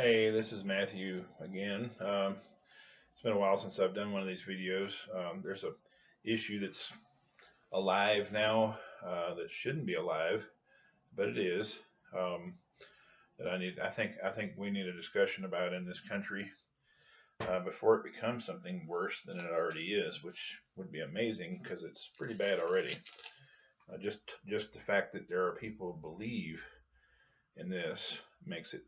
Hey, this is Matthew again. It's been a while since I've done one of these videos. There's a issue that's alive now that shouldn't be alive, but it is. Um, that I think we need a discussion about in this country before it becomes something worse than it already is, which would be amazing because it's pretty bad already. Just the fact that there are people who believe in this makes it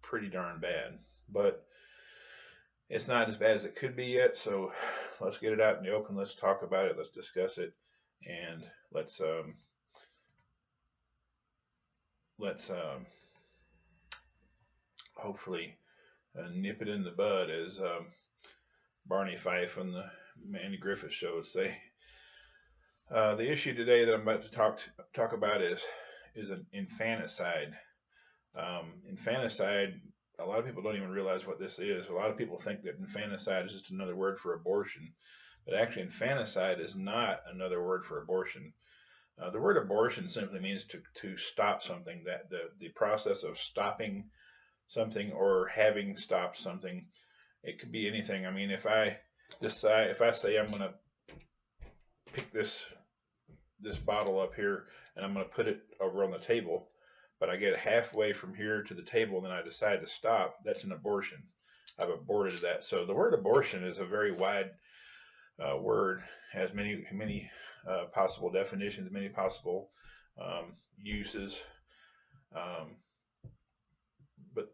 pretty darn bad. But it's not as bad as it could be yet, so let's get it out in the open. Let's talk about it. Let's discuss it, and let's hopefully nip it in the bud, as Barney Fife on the Andy Griffith Show would say. The issue today that I'm about to talk about is an infanticide. Infanticide. A lot of people don't even realize what this is. A lot of people think that infanticide is just another word for abortion, but actually, infanticide is not another word for abortion. The word abortion simply means to stop something, that the process of stopping something or having stopped something. It could be anything. I mean, if I say I'm going to pick this bottle up here and I'm going to put it over on the table, but I get halfway from here to the table and then I decide to stop, that's an abortion. I've aborted that. So the word abortion is a very wide word, has many possible definitions, many possible uses. Um, but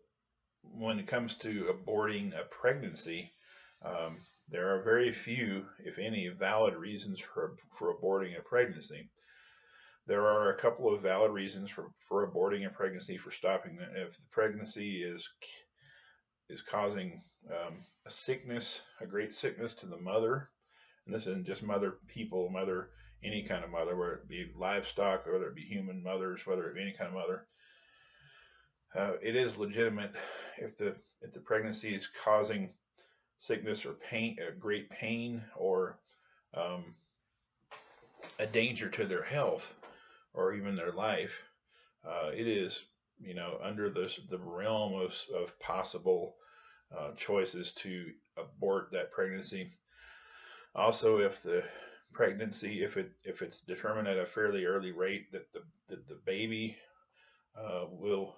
when it comes to aborting a pregnancy, um, there are very few, if any, valid reasons for aborting a pregnancy. There are a couple of valid reasons for aborting a pregnancy, for stopping it. If the pregnancy is causing a sickness, a great sickness to the mother, and this isn't just mother, any kind of mother, whether it be livestock, or whether it be human mothers, whether it be any kind of mother, it is legitimate if the pregnancy is causing sickness or pain, a great pain, or um, a danger to their health or even their life. It is, under the realm of possible choices to abort that pregnancy. Also, if the pregnancy, if it's determined at a fairly early rate that the baby will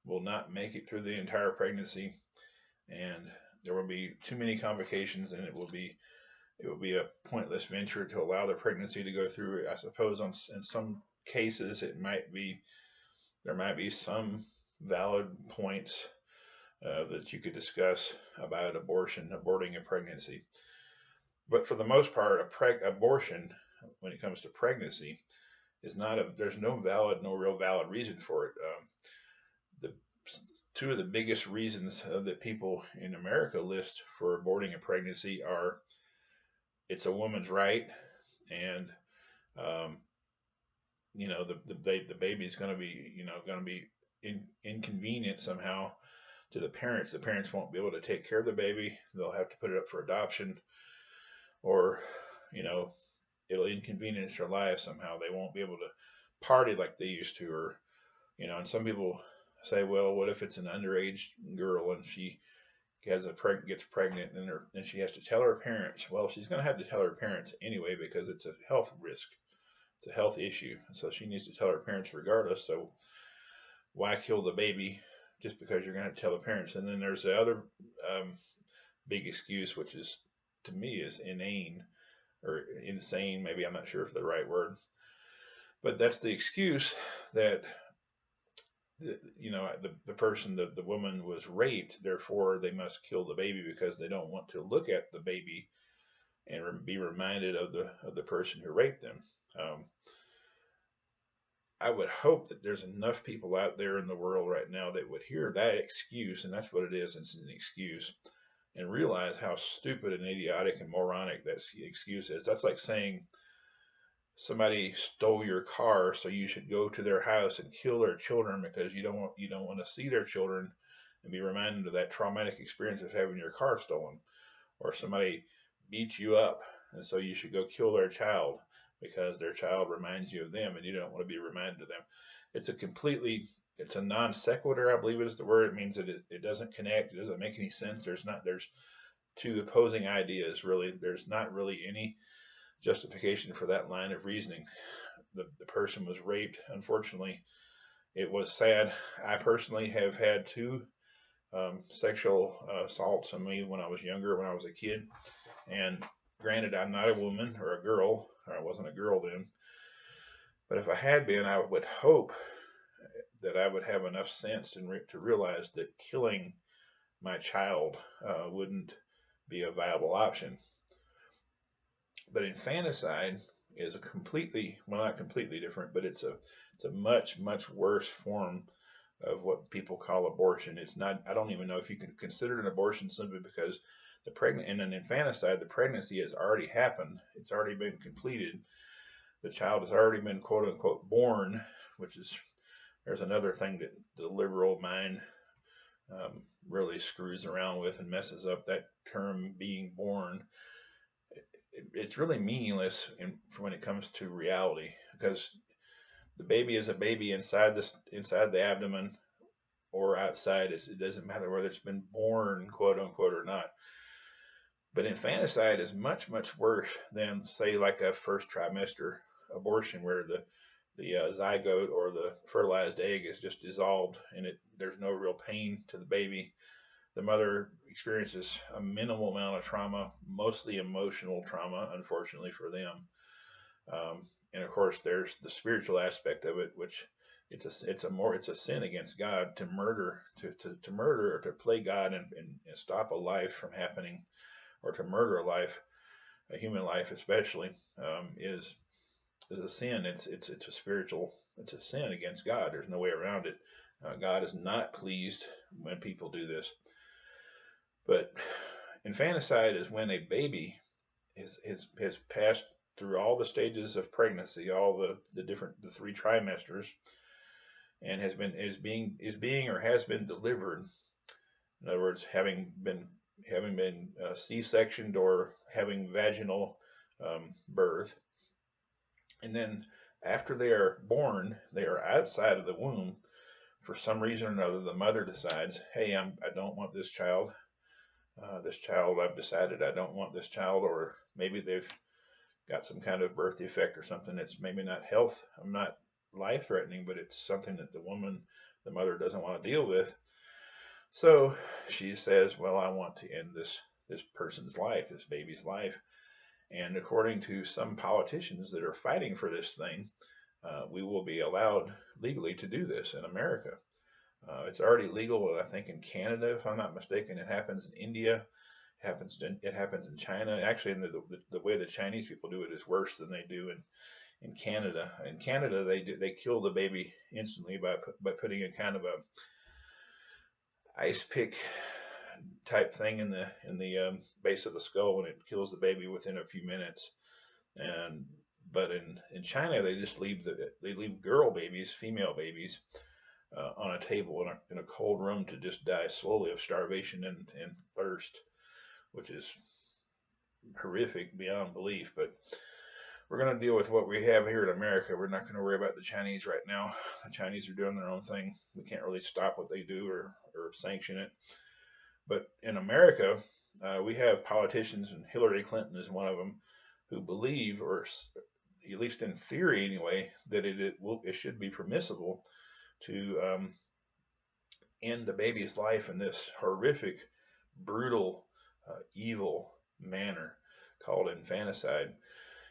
not make it through the entire pregnancy, and there will be too many complications, and it will be a pointless venture to allow the pregnancy to go through. I suppose in some cases there might be some valid points that you could discuss about aborting a pregnancy. But for the most part, abortion, when it comes to pregnancy, is not there's no real valid reason for it. The two of the biggest reasons that people in America list for aborting a pregnancy are it's a woman's right, and um, the baby's going to be inconvenient somehow to the parents. The parents won't be able to take care of the baby. They'll have to put it up for adoption, or you know it'll inconvenience their life somehow. They won't be able to party like they used to, or and some people say, well, what if it's an underage girl and she gets pregnant, and then she has to tell her parents? Well, she's going to have to tell her parents anyway because it's a health risk. It's a health issue. So she needs to tell her parents regardless. So why kill the baby just because you're going to tell the parents? And then there's the other big excuse, which is, to me, is inane or insane. Maybe, I'm not sure if the right word, but that's the excuse that the person, the woman was raped, therefore they must kill the baby because they don't want to look at the baby and be reminded of the person who raped them. Um, I would hope that there's enough people out there in the world right now that would hear that excuse, and that's what it is. It's an excuse, and realize how stupid and idiotic and moronic that excuse is. That's like saying somebody stole your car, so you should go to their house and kill their children because you don't want to see their children and be reminded of that traumatic experience of having your car stolen. Or somebody beat you up, and so you should go kill their child because their child reminds you of them and you don't want to be reminded of them. It's a completely it's a non sequitur, I believe is the word. It means that it doesn't connect. It doesn't make any sense. There's two opposing ideas, really. There's not really any justification for that line of reasoning. The person was raped. Unfortunately, it was sad. I personally have had two sexual assaults on me when I was younger, when I was a kid. And granted, I'm not a woman or a girl, or I wasn't a girl then. But if I had been, I would hope that I would have enough sense to realize that killing my child wouldn't be a viable option. But infanticide is a completely, well, not completely different, but it's a much worse form of what people call abortion. It's not. I don't even know if you can consider it an abortion simply because in an infanticide, the pregnancy has already happened. It's already been completed. The child has already been quote unquote born, which is there's another thing that the liberal mind really screws around with and messes up that term being born. It's really meaningless when it comes to reality because the baby is a baby inside the abdomen or outside. It doesn't matter whether it's been born quote unquote or not. But infanticide is much worse than say like a first trimester abortion where the zygote or the fertilized egg is just dissolved and there's no real pain to the baby. The mother experiences a minimal amount of trauma, mostly emotional trauma, unfortunately for them. And of course, there's the spiritual aspect of it, which it's a sin against God to murder, to murder or to play God and stop a life from happening, or to murder a life, a human life especially, is a sin. It's a sin against God. There's no way around it. God is not pleased when people do this. But infanticide is when a baby has passed through all the stages of pregnancy, all the 3 trimesters, and is being or has been delivered. In other words, having been C-sectioned or having vaginal birth, and then after they are born, they are outside of the womb. For some reason or another, the mother decides, "Hey, I don't want this child. I've decided I don't want this child," or maybe they've got some kind of birth defect or something that's maybe not not life threatening, but it's something that the mother doesn't want to deal with. So she says, "Well, I want to end this person's life, this baby's life." And according to some politicians that are fighting for this thing, we will be allowed legally to do this in America. It's already legal, I think, in Canada, if I'm not mistaken. It happens in India. It happens in China. Actually, the way the Chinese people do it is worse than they do in Canada. In Canada, they kill the baby instantly by putting a kind of a ice pick type thing in the base of the skull, and it kills the baby within a few minutes. But in China, they just leave girl babies, female babies, on a table in a cold room to just die slowly of starvation and thirst, which is horrific beyond belief. But we're going to deal with what we have here in America. We're not going to worry about the Chinese right now. The Chinese are doing their own thing. We can't really stop what they do or sanction it. But in America, we have politicians, and Hillary Clinton is one of them, who believe, or at least in theory anyway, that it should be permissible to end the baby's life in this horrific, brutal, evil manner called infanticide.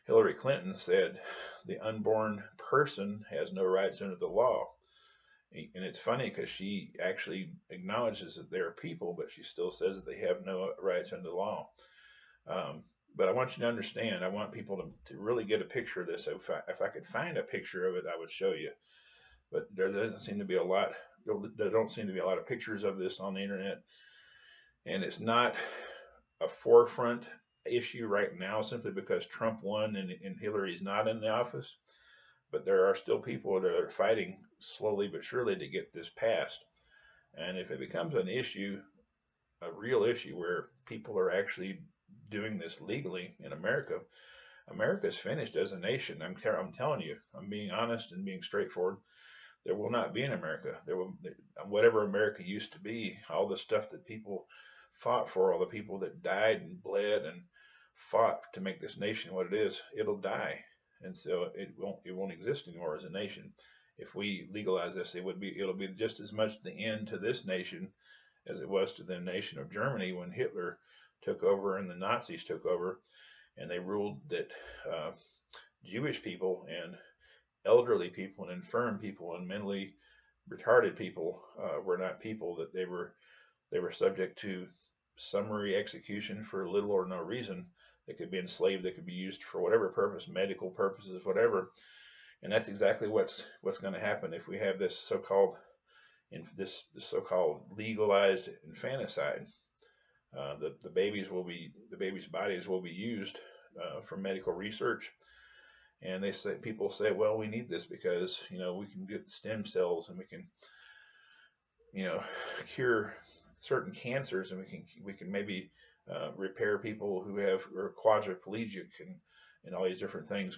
Hillary Clinton said the unborn person has no rights under the law. And it's funny because she actually acknowledges that they are people, but she still says they have no rights under the law. But I want you to understand, I want people to really get a picture of this. If I could find a picture of it, I would show you. But there don't seem to be a lot of pictures of this on the internet. And it's not a forefront issue right now simply because Trump won and Hillary's not in the office. But there are still people that are fighting slowly but surely to get this passed. And if it becomes an issue, a real issue where people are actually doing this legally in America, America's finished as a nation. I'm telling you, I'm being honest and being straightforward. there will not be an America. There will, whatever America used to be, all the stuff that people fought for, all the people that died and bled and fought to make this nation what it is, it'll die, and so it won't exist anymore as a nation. If we legalize this, it'll be just as much the end to this nation as it was to the nation of Germany when Hitler took over and the Nazis took over, and they ruled that uh, Jewish people and elderly people and infirm people and mentally retarded people were not people, that they were subject to summary execution for little or no reason. They could be enslaved. They could be used for whatever purpose, medical purposes, whatever. And that's exactly what's going to happen if we have this so-called this so-called legalized infanticide. The babies' bodies will be used for medical research, and people say, well, we need this because we can get stem cells and we can you know cure certain cancers, and we can maybe repair people who are quadriplegic and all these different things.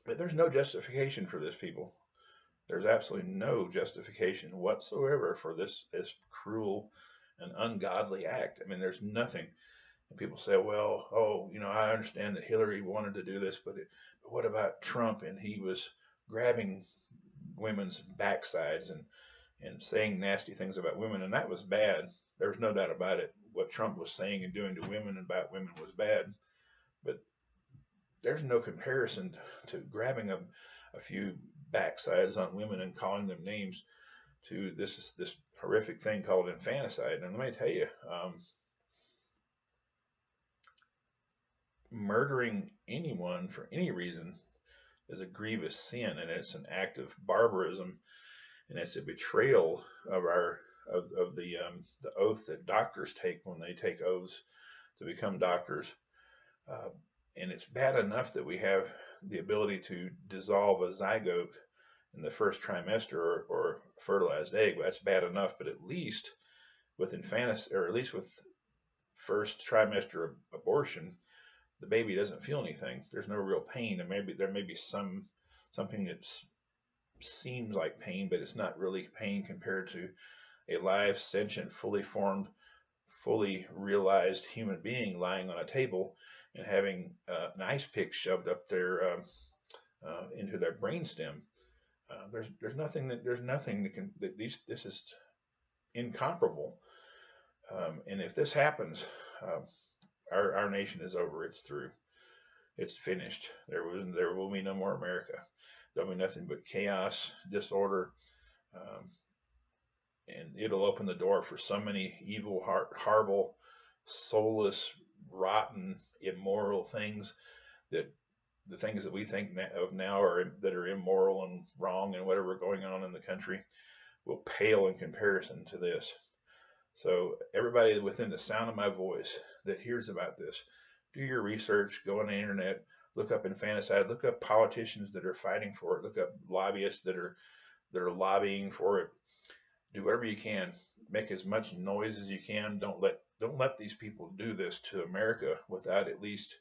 But there's no justification for this, people. There's absolutely no justification whatsoever for this cruel and ungodly act. I mean, there's nothing. And people say, well, oh, I understand that Hillary wanted to do this, but what about Trump? And he was grabbing women's backsides and saying nasty things about women, and that was bad. There was no doubt about it. What Trump was saying and doing to women and about women was bad. But there's no comparison to grabbing a few backsides on women and calling them names to this horrific thing called infanticide. And let me tell you, murdering anyone for any reason is a grievous sin, and it's an act of barbarism, and it's a betrayal of the oath that doctors take when they take oaths to become doctors. Uh, and it's bad enough that we have the ability to dissolve a zygote in the first trimester, or fertilized egg. Well, that's bad enough, but at least with infanticide, or at least with first trimester abortion, the baby doesn't feel anything. There's no real pain, and maybe there may be something that seems like pain, but it's not really pain compared to a live, sentient, fully formed, fully realized human being lying on a table and having an ice pick shoved up their into their brainstem. There's nothing that can that these this is incomparable. And if this happens, our nation is over. It's through. It's finished. There will be no more America. There'll be nothing but chaos, disorder, um, and it'll open the door for so many evil, horrible, soulless, rotten, immoral things, that the things that we think of now that are immoral and wrong and whatever going on in the country will pale in comparison to this. So everybody within the sound of my voice that hears about this, do your research, go on the internet, look up infanticide, look up politicians that are fighting for it, look up lobbyists that are lobbying for it. Do whatever you can, make as much noise as you can. Don't let these people do this to America without at least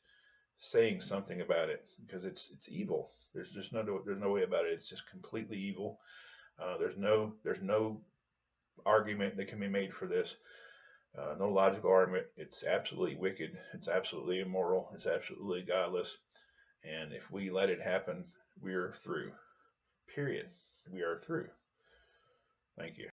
saying something about it, because it's evil. There's no way about it. It's just completely evil. There's no argument that can be made for this. No logical argument. It's absolutely wicked. It's absolutely immoral. It's absolutely godless. And if we let it happen, we're through. Period. We are through. Thank you.